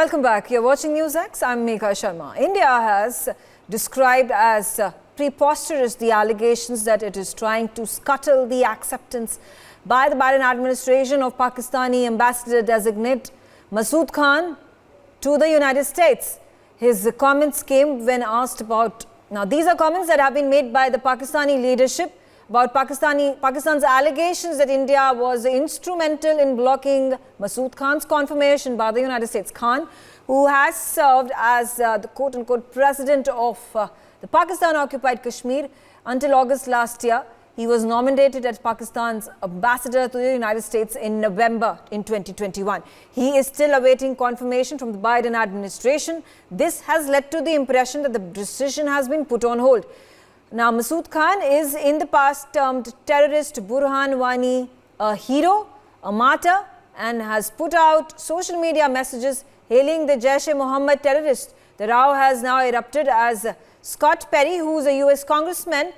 Welcome back. You're watching Newsx. I'm Megha Sharma. India has described as preposterous the allegations that it is trying to scuttle the acceptance by the Biden administration of Pakistani ambassador designate Masood Khan to the United States. His comments came when asked about, now these are comments that have been made by the Pakistani leadership about Pakistan's allegations that India was instrumental in blocking Masood Khan's confirmation by the United States. Khan, who has served as the quote-unquote president of the Pakistan-occupied Kashmir until August last year, he was nominated as Pakistan's ambassador to the United States in November in 2021. He is still awaiting confirmation from the Biden administration. This has led to the impression that the decision has been put on hold. Now, Masood Khan is in the past termed terrorist Burhan Wani a hero, a martyr, and has put out social media messages hailing the Jaish-e-Mohammed terrorist. The row has now erupted as Scott Perry, who is a US congressman,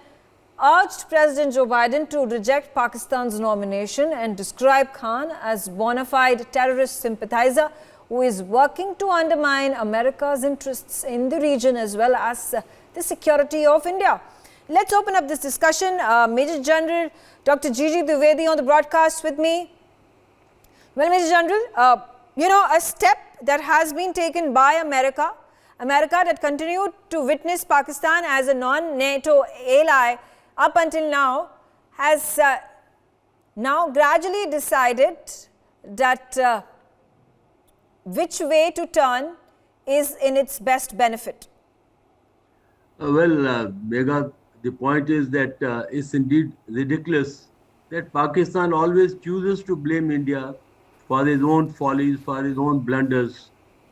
urged President Joe Biden to reject Pakistan's nomination and describe Khan as bona fide terrorist sympathizer who is working to undermine America's interests in the region as well as the security of India. Let's open up this discussion. Major General Dr. Gigi Dwivedi on the broadcast with me. Well, Major General, a step that has been taken by America that continued to witness Pakistan as a non-NATO ally up until now, has now gradually decided that which way to turn is in its best benefit. Megha, the point is that it's indeed ridiculous that Pakistan always chooses to blame India for his own follies, for his own blunders,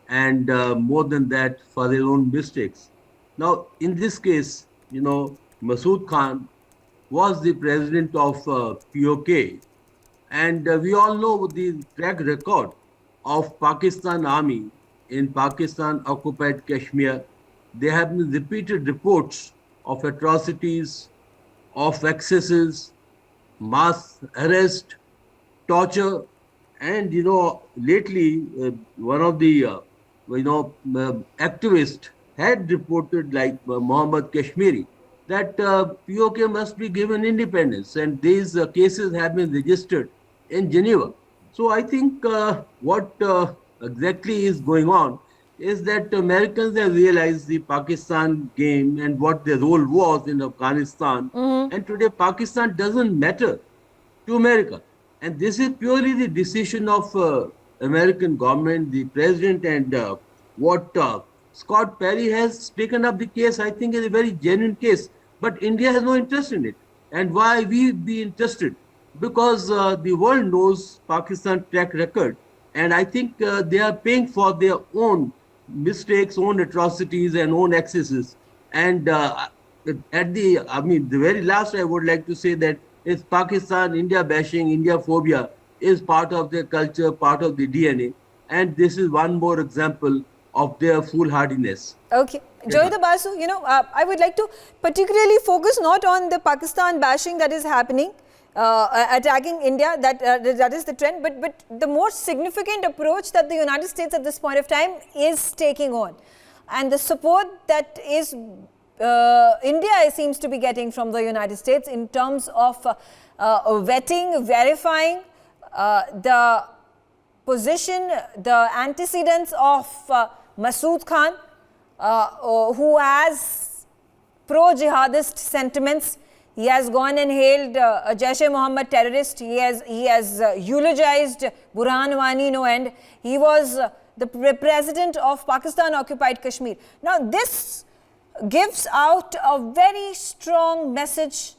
and more than that, for their own mistakes. Now, in this case, Masood Khan was the president of POK, and we all know the track record of Pakistan Army in Pakistan-occupied Kashmir. There have been repeated reports of atrocities, of excesses, mass arrest, torture, and lately one of the activists had reported, like Mohammed Kashmiri, that POK must be given independence, and these cases have been registered in Geneva. So I think what exactly is going on is that Americans have realized the Pakistan game and what their role was in Afghanistan. And today Pakistan doesn't matter to America. And this is purely the decision of American government, the president, and what Scott Perry has taken up the case, I think, is a very genuine case. But India has no interest in it. And why we be interested? Because the world knows Pakistan's track record. And I think they are paying for their own mistakes, own atrocities, and own excesses. And the very last, I would like to say that it's Pakistan, India bashing, India phobia is part of their culture, part of the DNA. And this is one more example of their foolhardiness. Okay. Joyita Basu, I would like to particularly focus not on the Pakistan bashing that is happening, attacking India, that is the trend, but the more significant approach that the United States at this point of time is taking on, and the support that is India seems to be getting from the United States in terms of vetting, verifying the position, the antecedents of Masood Khan, who has pro-jihadist sentiments. He has gone and hailed a Jaish-e-Mohammed terrorist. He has eulogized Burhan Wani no end. He was the president of Pakistan-occupied Kashmir. Now, this gives out a very strong message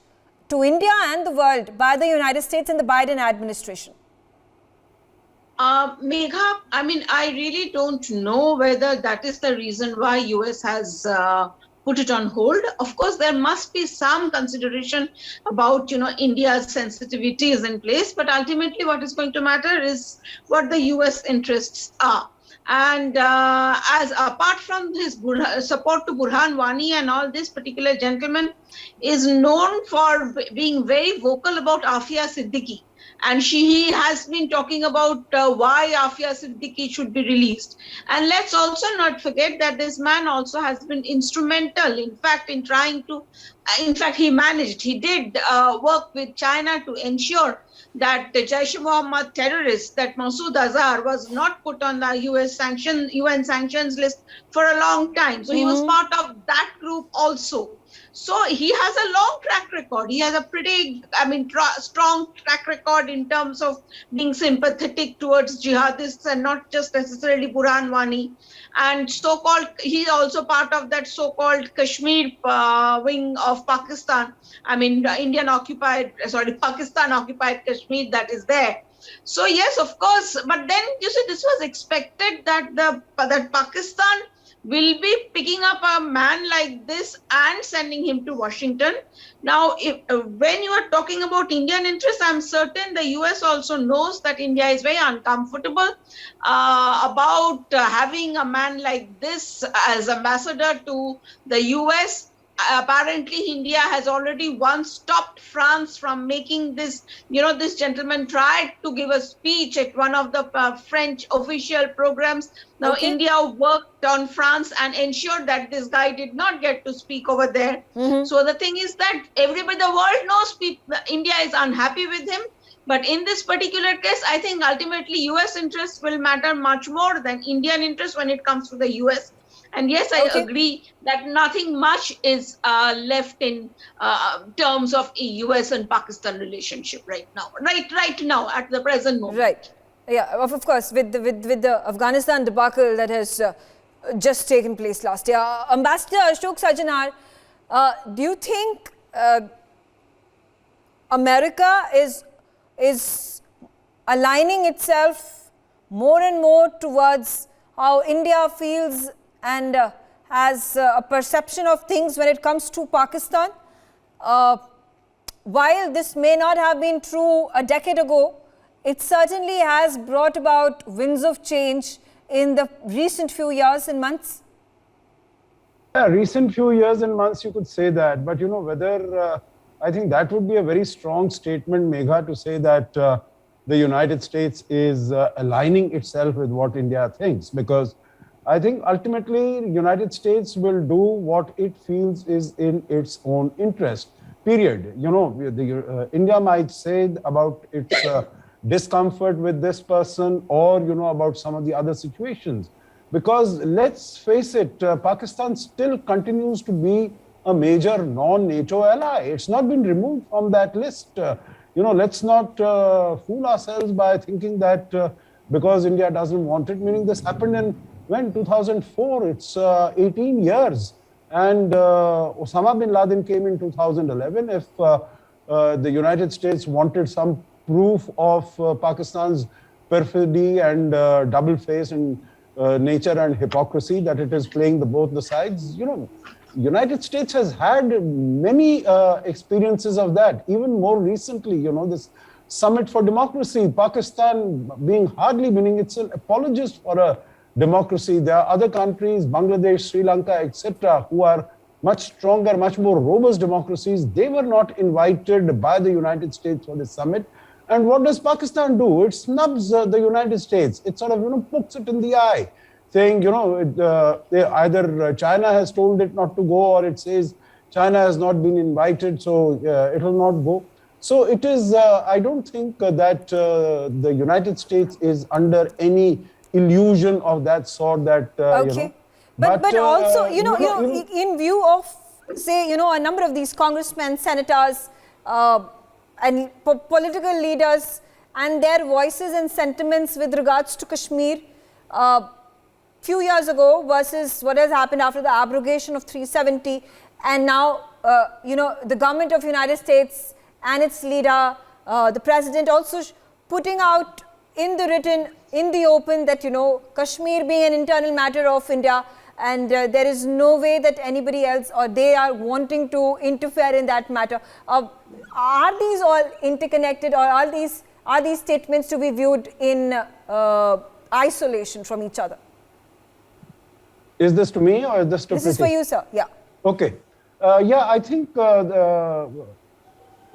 to India and the world by the United States and the Biden administration. Megha, I really don't know whether that is the reason why US has put it on hold. Of course, there must be some consideration about, India's sensitivities in place, but ultimately what is going to matter is what the US interests are. And as apart from his support to Burhan Wani and all, this particular gentleman is known for being very vocal about Afia Siddiqui. And he has been talking about why Afia Siddiqui should be released. And let's also not forget that this man also has been instrumental, in fact, in trying to, in fact, he did work with China to ensure that the Jaish-e-Mohammed terrorist, that Masood Azhar, was not put on the UN sanctions list for a long time. So he was part of that group also. So he has a long track record. He has a pretty, strong track record in terms of being sympathetic towards jihadists and not just necessarily Burhan Wani. And he's also part of that so-called Kashmir wing of Pakistan. Pakistan occupied Kashmir that is there. So yes, of course, but then you see, this was expected that that Pakistan will be picking up a man like this and sending him to Washington. Now, when you are talking about Indian interests, I'm certain the US also knows that India is very uncomfortable about having a man like this as ambassador to the US. Apparently, India has already once stopped France from making this. This gentleman tried to give a speech at one of the French official programs. Now, India worked on France and ensured that this guy did not get to speak over there. So the thing is that everybody, the world knows India is unhappy with him. But in this particular case, I think ultimately US interests will matter much more than Indian interests when it comes to the US. And yes, I agree that nothing much is left in terms of US and Pakistan relationship right now. Right now, at the present moment. Right. Yeah, of course, with the Afghanistan debacle that has just taken place last year. Ambassador Ashok Sajanar, do you think America is aligning itself more and more towards how India feels and has a perception of things when it comes to Pakistan? While this may not have been true a decade ago, it certainly has brought about winds of change in the recent few years and months. Yeah, recent few years and months, you could say that. But whether I think that would be a very strong statement, Megha, to say that the United States is aligning itself with what India thinks, because I think ultimately the United States will do what it feels is in its own interest, period. India might say about its discomfort with this person or, about some of the other situations. Because let's face it, Pakistan still continues to be a major non-NATO ally. It's not been removed from that list. Let's not fool ourselves by thinking that because India doesn't want it, meaning this happened in 2004, it's 18 years. And Osama bin Laden came in 2011. If the United States wanted some proof of Pakistan's perfidy and double face and nature and hypocrisy that it is playing both the sides, United States has had many experiences of that. Even more recently, this Summit for Democracy, Pakistan being hardly, meaning it's an apologist for a democracy. There are other countries, Bangladesh, Sri Lanka, etc., who are much stronger, much more robust democracies. They were not invited by the United States for this summit. And what does Pakistan do? It snubs the United States. It sort of, pokes it in the eye, saying, either China has told it not to go, or it says China has not been invited, so it will not go. So it is, I don't think that the United States is under any illusion of that sort that, But also, in view of, say, a number of these congressmen, senators, and political leaders and their voices and sentiments with regards to Kashmir, few years ago versus what has happened after the abrogation of 370, and now, the government of United States and its leader, the president, also putting out in the written, in the open, that, Kashmir being an internal matter of India, and there is no way that anybody else or they are wanting to interfere in that matter. Are these all interconnected, or are these statements to be viewed in isolation from each other? Is this to me or is this to This is for you, sir. Yeah. Okay. I think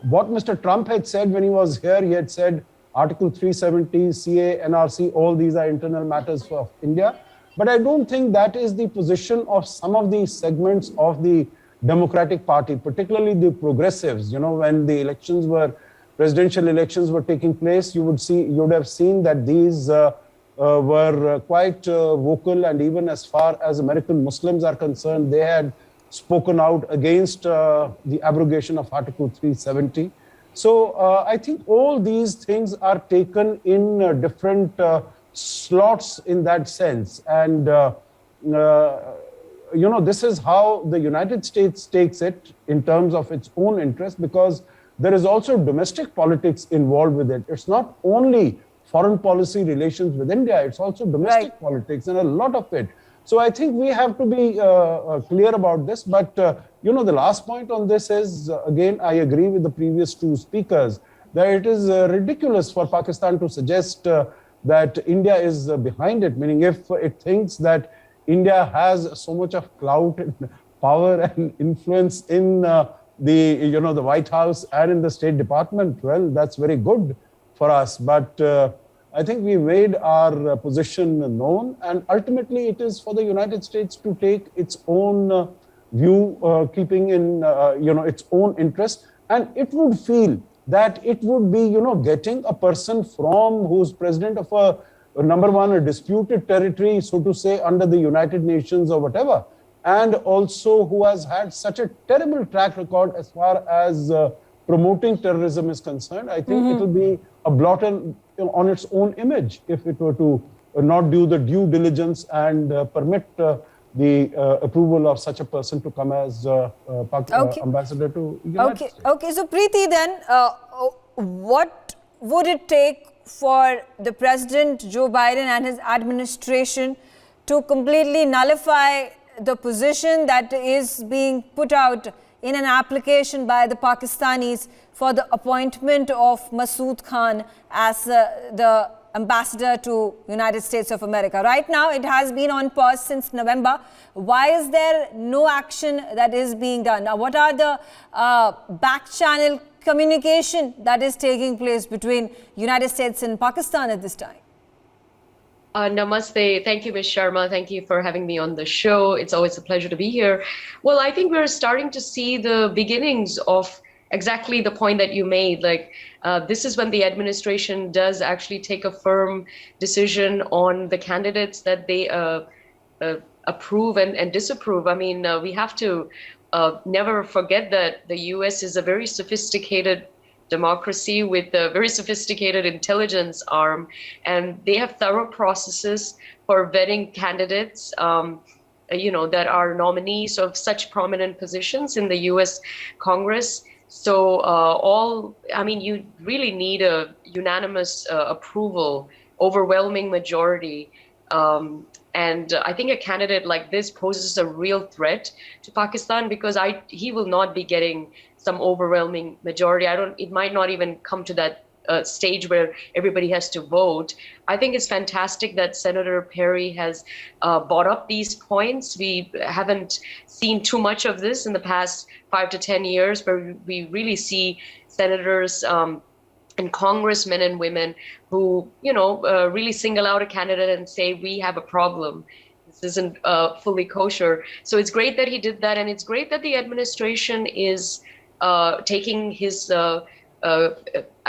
what Mr. Trump had said when he was here, he had said Article 370, CA, NRC, all these are internal matters for India. But I don't think that is the position of some of these segments of the Democratic Party, particularly the progressives. You know, when the presidential elections were taking place, you would have seen that these were quite vocal, and even as far as American Muslims are concerned, they had spoken out against the abrogation of Article 370. So I think all these things are taken in different slots in that sense. And, you know, this is how the United States takes it in terms of its own interest, because there is also domestic politics involved with it. It's not only foreign policy relations with India, it's also domestic politics and a lot of it. So I think we have to be clear about this. But, you know, the last point on this is, again, I agree with the previous two speakers, that it is ridiculous for Pakistan to suggest that India is behind it, meaning if it thinks that India has so much of clout and power and influence in the White House and in the State Department, well, that's very good for us. But I think we made our position known, and ultimately it is for the United States to take its own view, keeping in its own interest, and it would feel that it would be getting a person from who's president of a disputed territory, so to say, under the United Nations or whatever, and also who has had such a terrible track record as far as promoting terrorism is concerned. I think it will be a blot on its own image if it were to not do the due diligence and permit the approval of such a person to come as ambassador to United States. Okay, so Preity, then what would it take for the President Joe Biden and his administration to completely nullify the position that is being put out in an application by the Pakistanis for the appointment of Masood Khan as the ambassador to United States of America? Right now, it has been on pause since November. Why is there no action that is being done? Now, what are the back channel communication that is taking place between United States and Pakistan at this time? Namaste. Thank you, Ms. Sharma. Thank you for having me on the show. It's always a pleasure to be here. Well, I think we're starting to see the beginnings of exactly the point that you made. Like, this is when the administration does actually take a firm decision on the candidates that they approve and disapprove. I mean, we have to never forget that the US is a very sophisticated democracy with a very sophisticated intelligence arm, and they have thorough processes for vetting candidates that are nominees of such prominent positions in the US Congress. So you really need a unanimous approval, overwhelming majority. And I think a candidate like this poses a real threat to Pakistan, because he will not be getting some overwhelming majority. It might not even come to that stage where everybody has to vote. I think it's fantastic that Senator Perry has brought up these points. We haven't seen too much of this in the past 5 to 10 years, where we really see senators and congressmen and women who, really single out a candidate and say, we have a problem. This isn't fully kosher. So it's great that he did that. And it's great that the administration is taking his,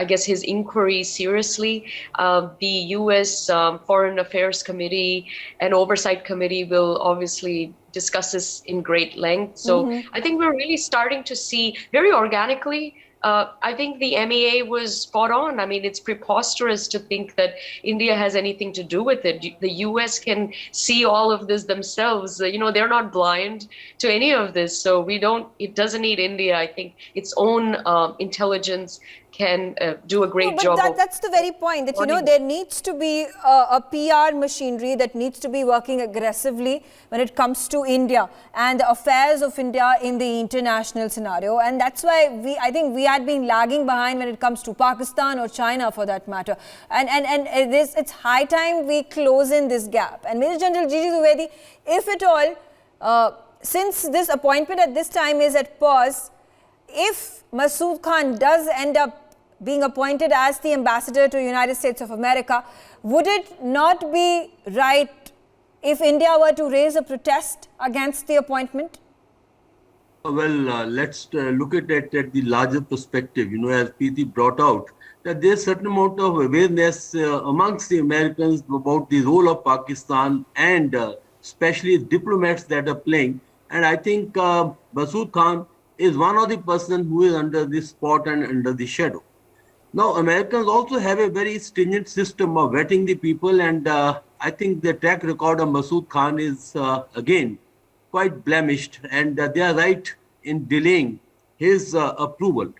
his inquiry seriously. The U.S. Foreign Affairs Committee and Oversight Committee will obviously discuss this in great length. So I think we're really starting to see very organically. I think the MEA was spot on. I mean, it's preposterous to think that India has anything to do with it. The US can see all of this themselves. They're not blind to any of this. So it doesn't need India. I think its own intelligence can do a great job. That's the very point, that, there needs to be a PR machinery that needs to be working aggressively when it comes to India and the affairs of India in the international scenario. And that's why I think we had been lagging behind when it comes to Pakistan or China, for that matter. And it's high time we close in this gap. And Major General Gigi Dwivedi, if at all, since this appointment at this time is at pause, if Masood Khan does end up being appointed as the ambassador to the United States of America, would it not be right if India were to raise a protest against the appointment? Well, let's look at it at the larger perspective. As Preity brought out, that there's a certain amount of awareness amongst the Americans about the role of Pakistan and especially diplomats that are playing. And I think Masood Khan is one of the person who is under the spot and under the shadow. Now, Americans also have a very stringent system of vetting the people, and I think the track record of Masood Khan is, again, quite blemished, and they are right in delaying his approval.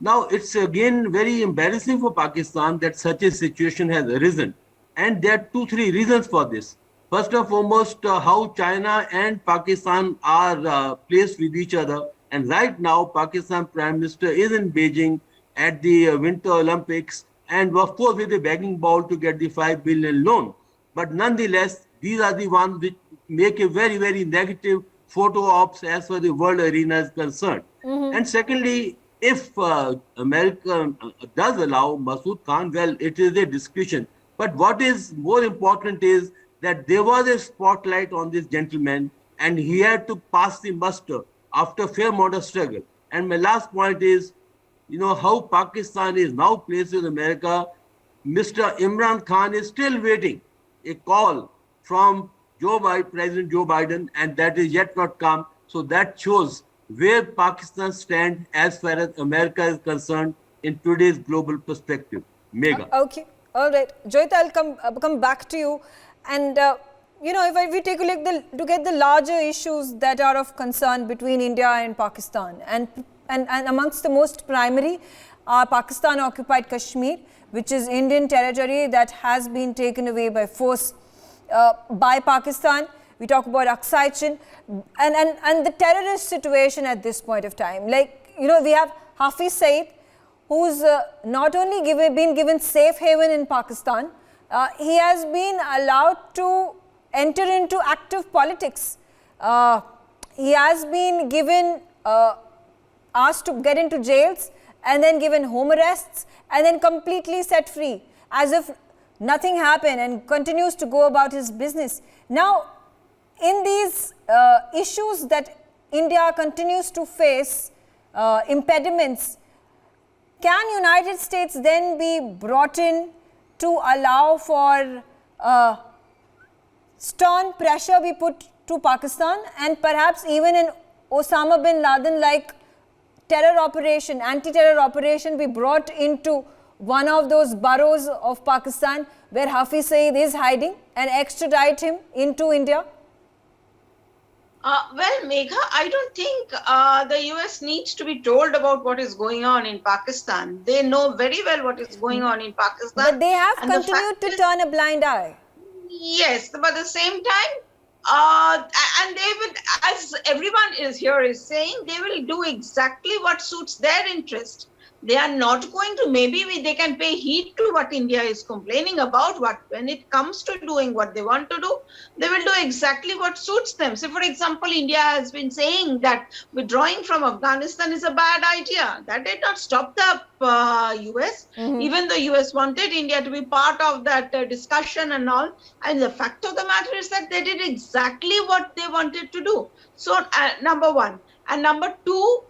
Now, it's again very embarrassing for Pakistan that such a situation has arisen, and there are 2-3 reasons for this. First and foremost, how China and Pakistan are placed with each other, and right now, Pakistan Prime Minister is in Beijing at the Winter Olympics, and of course with a begging bowl to get the $5 billion loan. But nonetheless, these are the ones which make a very, very negative photo ops as far as the world arena is concerned. And secondly, if America does allow Masood Khan, well, it is a discussion. But what is more important is that there was a spotlight on this gentleman, and he had to pass the muster after a fair amount of struggle. And my last point is, how Pakistan is now placed with America. Mr. Imran Khan is still waiting a call from President Joe Biden, and that is yet not come. So that shows where Pakistan stands as far as America is concerned in today's global perspective. Megha. Okay, all right. Joyita, I'll come back to you. And, if we take a look at the larger issues that are of concern between India and Pakistan, and amongst the most primary are Pakistan-occupied Kashmir, which is Indian territory that has been taken away by force by Pakistan. We talk about Aksai Chin and the terrorist situation at this point of time. We have Hafiz Saeed, who's not only been given safe haven in Pakistan, he has been allowed to enter into active politics. He has been given, asked to get into jails and then given home arrests and then completely set free as if nothing happened and continues to go about his business. Now, in these issues that India continues to face, impediments, can United States then be brought in to allow for stern pressure be put to Pakistan and perhaps even an Osama bin Laden-like terror operation, anti-terror operation be brought into one of those boroughs of Pakistan where Hafiz Saeed is hiding and extradite him into India? Well, Megha, I don't think the US needs to be told about what is going on in Pakistan. They know very well what is going on in Pakistan. But they have continued to turn a blind eye. Yes, but at the same time, and they will, as everyone is saying, they will do exactly what suits their interest. They are not going to, maybe they can pay heed to what India is complaining about, when it comes to doing what they want to do, they will do exactly what suits them. So, for example, India has been saying that withdrawing from Afghanistan is a bad idea. That did not stop the US. Even the US wanted India to be part of that discussion and all. And the fact of the matter is that they did exactly what they wanted to do. So, number one. And number two,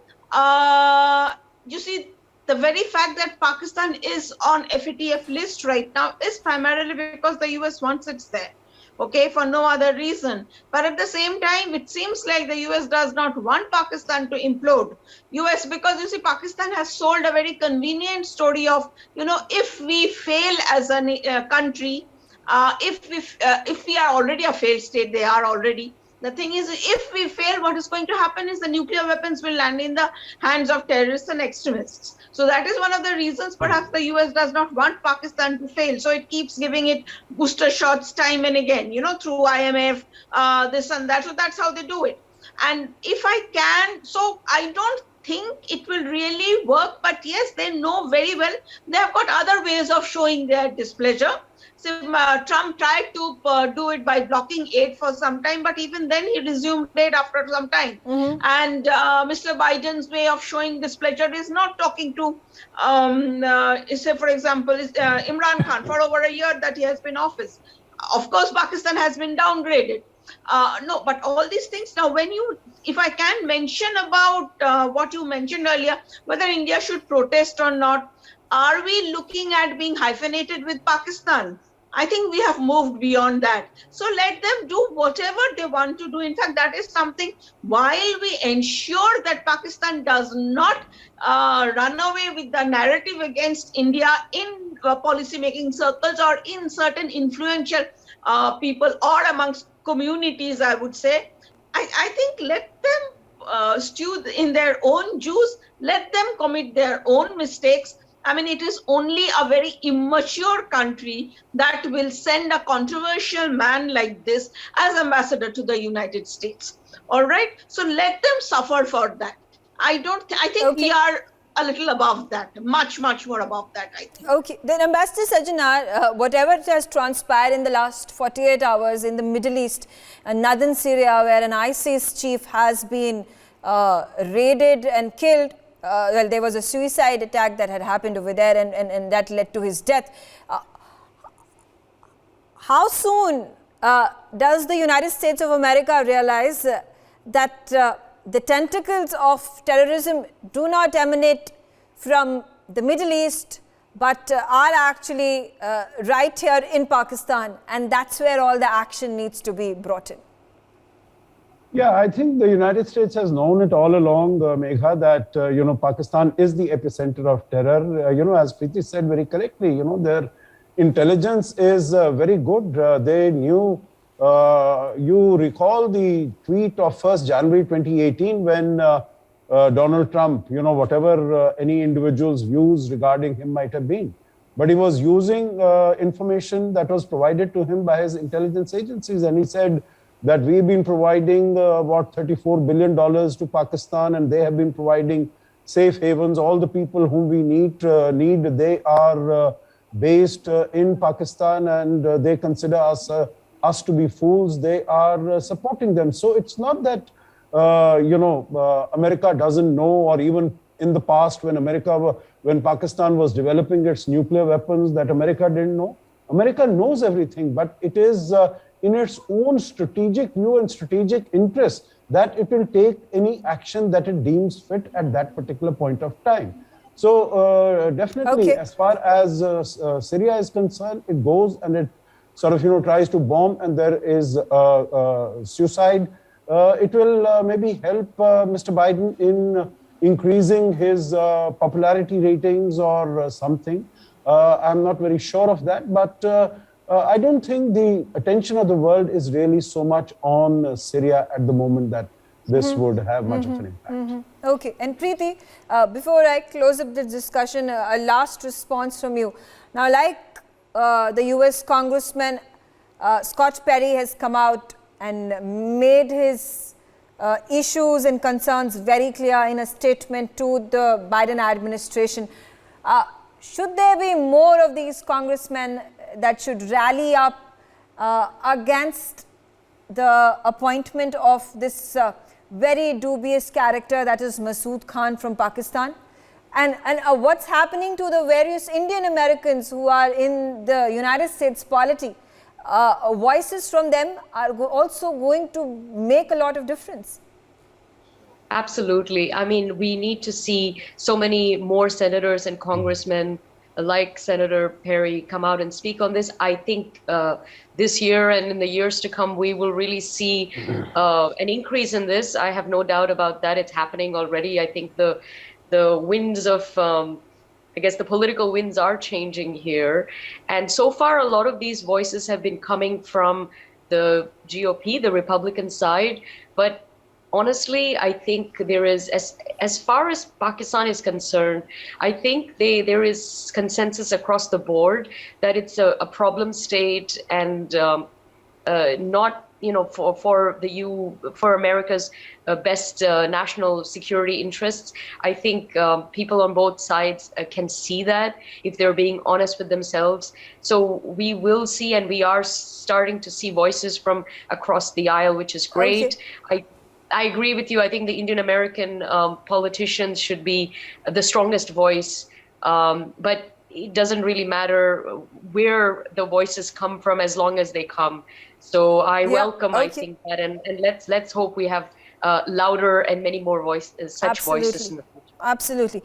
you see, the very fact that Pakistan is on FATF list right now is primarily because the US wants it there, okay, for no other reason. But at the same time, it seems like the US does not want Pakistan to implode. US, because you see, Pakistan has sold a very convenient story of, if we fail as a country, if we are already a failed state, they are already. The thing is, if we fail, what is going to happen is the nuclear weapons will land in the hands of terrorists and extremists. So that is one of the reasons perhaps the US does not want Pakistan to fail. So it keeps giving it booster shots time and again, through IMF, this and that. So that's how they do it. And if I can, so I don't think it will really work. But yes, they know very well. They have got other ways of showing their displeasure. Trump tried to do it by blocking aid for some time, but even then he resumed aid after some time. And Mr. Biden's way of showing displeasure is not talking to, say, for example, Imran Khan for over a year that he has been in office. Of course, Pakistan has been downgraded. No, but all these things now, if I can mention about what you mentioned earlier, whether India should protest or not, are we looking at being hyphenated with Pakistan? I think we have moved beyond that. So let them do whatever they want to do. In fact, that is something, while we ensure that Pakistan does not run away with the narrative against India in policy-making circles or in certain influential people or amongst communities, I would say, I think let them stew in their own juice, let them commit their own mistakes. I mean, it is only a very immature country that will send a controversial man like this as ambassador to the United States. All right. So let them suffer for that. I think we are a little above that, much more above that, I think. Okay. Then Ambassador Sajjanar, whatever has transpired in the last 48 hours in the Middle East, northern Syria, where an ISIS chief has been raided and killed, well, there was a suicide attack that had happened over there and that led to his death. How soon does the United States of America realize that the tentacles of terrorism do not emanate from the Middle East, but are actually right here in Pakistan, and that's where all the action needs to be brought in? Yeah, I think the United States has known it all along, Megha, that, Pakistan is the epicenter of terror. As Preity said very correctly, their intelligence is very good. They knew, you recall the tweet of 1st January 2018 when Donald Trump, whatever any individual's views regarding him might have been, but he was using information that was provided to him by his intelligence agencies. And he said that we've been providing about $34 billion to Pakistan, and they have been providing safe havens. All the people whom we need, they are based in Pakistan, and they consider us to be fools. They are supporting them. So it's not that, America doesn't know, or even in the past when Pakistan was developing its nuclear weapons, that America didn't know. America knows everything, but it is in its own strategic view and strategic interest that it will take any action that it deems fit at that particular point of time. So definitely, as far as Syria is concerned, it goes and it sort of, tries to bomb, and there is suicide. It will maybe help Mr. Biden in increasing his popularity ratings or something. I'm not very sure of that, but I don't think the attention of the world is really so much on Syria at the moment that this would have much of an impact. Okay, and Preity, before I close up this discussion, a last response from you. Now, like the US Congressman Scott Perry has come out and made his issues and concerns very clear in a statement to the Biden administration. Should there be more of these congressmen that should rally up against the appointment of this very dubious character that is Masood Khan from Pakistan? And what's happening to the various Indian Americans who are in the United States polity? Voices from them are also going to make a lot of difference. Absolutely. I mean, we need to see so many more senators and congressmen like Senator Perry come out and speak on this. I think this year and in the years to come, we will really see an increase in this. I have no doubt about that. It's happening already. I think the winds of, I guess the political winds are changing here. And so far, a lot of these voices have been coming from the GOP, the Republican side. But honestly, I think there is, as far as Pakistan is concerned, I think there is consensus across the board that it's a problem state, and not for America's best national security interests. I think people on both sides can see that if they're being honest with themselves. So we will see, and we are starting to see voices from across the aisle, which is great. Okay. I agree with you. I think the Indian American politicians should be the strongest voice, but it doesn't really matter where the voices come from as long as they come. So I welcome, I think, that, and let's hope we have louder and many more voices, such voices in the future. Absolutely.